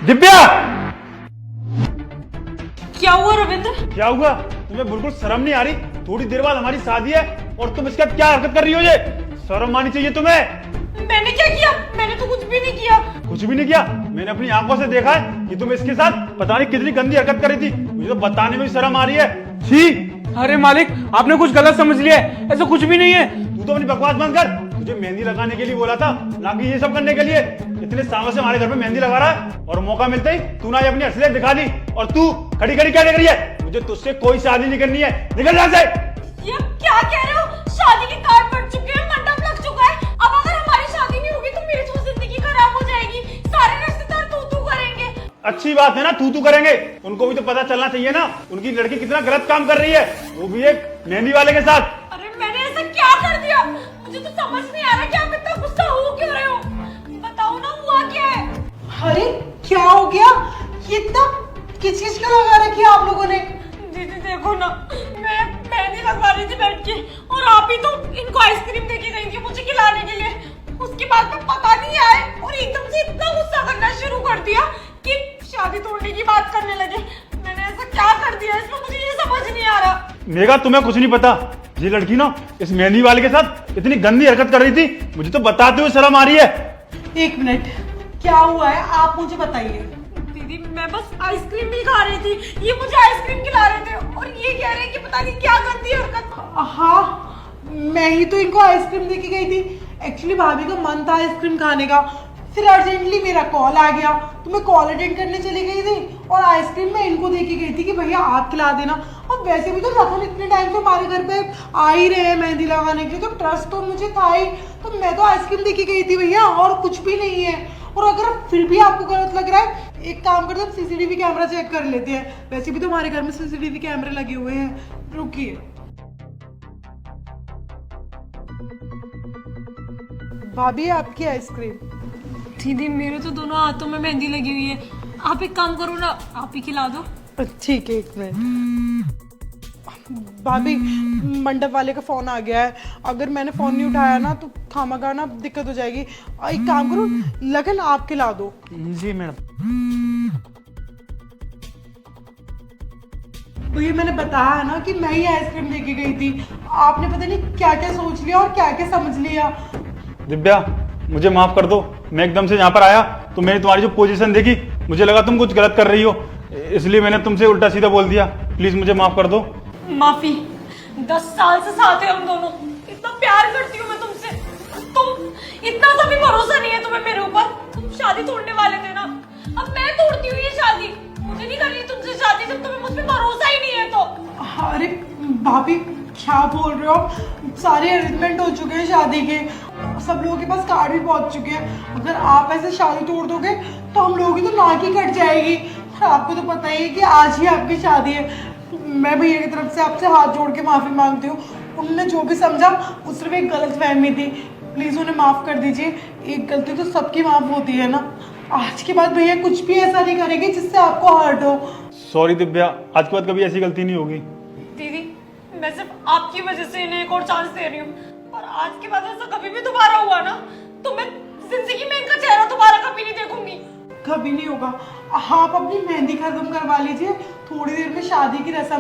दिव्या! क्या हुआ रविंद्र? क्या हुआ? तुम्हें बिल्कुल शर्म नहीं आ रही? थोड़ी देर बाद हमारी शादी है और तुम इसके साथ क्या हरकत कर रही हो? ये शर्म आनी चाहिए तुम्हें। मैंने क्या किया? मैंने तो कुछ भी नहीं किया। कुछ भी नहीं किया? मैंने अपनी आंखों से देखा है कि तुम इसके साथ पता नहीं कितनी गंदी हरकत कर रही थी। मुझे तो बताने में भी शर्म आ रही है। छी! अरे मालिक, आपने कुछ गलत समझ लिया है, ऐसा कुछ भी नहीं है। तू तो अपनी बकवास बंद कर। तुझे मेहंदी लगाने के लिए बोला था, ना कि ये सब करने के लिए। इतने सालों से हमारे घर में मेहंदी लगा रहा है और मौका मिलते ही तू ना अपनी असलियत दिखा दी। और तू खड़ी खड़ी क्या देख रही है? मुझे तुझसे कोई शादी नहीं करनी है। निकल यहाँ से। ये क्या कह रहे हो? शादी के कार्ड पड़ चुके हैं, मंडप लग चुका है। अब अगर हमारी शादी नहीं होगी तो मेरी तो जिंदगी खराब हो जाएगी। सारे रिश्तेदार तू करेंगे। अच्छी बात है ना, तू करेंगे। उनको भी तो पता चलना चाहिए ना उनकी लड़की कितना गलत काम कर रही है, वो भी एक मेहंदी वाले के साथ। अरे मैंने ऐसा क्या कर दिया? मुझे तो समझ नहीं आ रहा कि आप इतना गुस्सा हो क्यों रहे हो। बताओ ना, हुआ क्या है? अरे क्या हो गया? ये इतना किच-किच क्यों लगा रखी है आप लोगों ने? दीदी देखो ना, मैं मेहंदी लगवा रही थी बैठ के और आप ही तो इनको आइसक्रीम देके गई थी मुझे खिलाने के लिए। उसके बाद में पता नहीं आए और एकदम से इतना गुस्सा करना शुरू कर दिया कि शादी तोड़ने की बात करने लगे। मैंने ऐसा क्या कर दिया इसमें, मुझे ये समझ नहीं आ रहा। मेघा, तुम्हें कुछ नहीं पता। ये लड़की ना इस मेहंदी वाले के साथ इतनी गंदी हरकत कर रही थी, मुझे तो बताते हुए शर्म आ रही है। एक मिनट, क्या हुआ है आप मुझे बताइए। दीदी मैं बस आइसक्रीम ही खा रही थी, ये मुझे आइसक्रीम खिला रहे थे और ये कह रहे हैं कि पता नहीं क्या गंदी हरकत। हाँ, मैं ही तो इनको आइसक्रीम देके गई थी। एक्चुअली भाभी का मन था आइसक्रीम खाने का, फिर अर्जेंटली मेरा कॉल आ गया तो मैं कॉल अटेंड करने चली गई थी और आइसक्रीम मैं इनको देके गई थी कि भैया आप खिला देना। और वैसे भी तो लखन इतने टाइम से हमारे घर पे आ ही रहे हैं मेहंदी लगाने के लिए, तो ट्रस्ट तो मुझे था ही, तो मैं तो आइसक्रीम देके गई थी भैया, और कुछ भी नहीं है। और अगर फिर भी आपको गलत लग रहा है, एक काम करते हैं, सीसीटीवी कैमरा चेक कर लेते हैं। वैसे भी तो हमारे घर में सीसीटीवी कैमरे लगे हुए हैं। रुकिए, भाभी आपकी आइसक्रीम। दीदी मेरे तो दोनों हाथों में मेहंदी लगी हुई है, आप एक काम करो ना, आप ही खिला दो। ठीक है, एक मिनट। भाभी, मंडप वाले का फोन आ गया है, अगर मैंने फोन नहीं उठाया ना तो खामखा ना दिक्कत हो जाएगी। एक काम करो, लगन आप खिला दो। जी मैडम। तो ये मैंने बताया है ना कि मैं ही आइसक्रीम लेके गई थी, आपने पता नहीं क्या क्या सोच लिया और क्या क्या समझ लिया। दिव्या, मुझे माफ कर दो। मैं एकदम से यहाँ पर आया तो मैंने तुम्हारी जो पोजीशन देखी, मुझे लगा तुम कुछ गलत कर रही हो, इसलिए मैंने तुमसे उल्टा सीधा बोल दिया। प्लीज मुझे माफ कर दो। माफी। 10 साल से साथ है हम दोनों, इतना प्यार करती हूँ मैं तुमसे, तुम इतना सा भी भरोसा नहीं है तुम्हें मेरे ऊपर। तुम शादी तोड़ने वाले थे ना, अब मैं तोड़ती हूँ ये शादी। मुझे नहीं करनी तुमसे शादी जब तुम्हें मुझ पे भरोसा ही नहीं है तो। अरे भाभी, क्या बोल रहे हो आप? सारे अरेंजमेंट हो चुके हैं शादी के, सब लोगों के पास कार्ड भी पहुंच चुके हैं। अगर आप ऐसे शादी तोड़ दोगे तो हम लोगों की तो नाक ही कट जाएगी। आपको तो पता ही है कि आज ही आपकी शादी है। मैं भैया की तरफ से आपसे हाथ जोड़ के माफी मांगती हूँ। उन्होंने जो भी समझा वो सिर्फ एक गलतफहमी थी, प्लीज उन्हें माफ कर दीजिए। एक गलती तो सबकी माफ होती है ना। आज के बाद भैया कुछ भी ऐसा नहीं करेंगे जिससे आपको हर्ट हो। सॉरी दिव्या, आज के बाद कभी ऐसी गलती नहीं होगी। दीदी मैं सिर्फ आपकी वजह से इन्हें एक और चांस दे रही हूँ, और आज के बाद ऐसा कभी भी दोबारा हुआ ना तो मैं जिंदगी में इनका चेहरा दोबारा कभी नहीं देखूंगी। कभी नहीं होगा। आप अपनी मेहंदी खत्म करवा लीजिए, थोड़ी देर में शादी की रस्म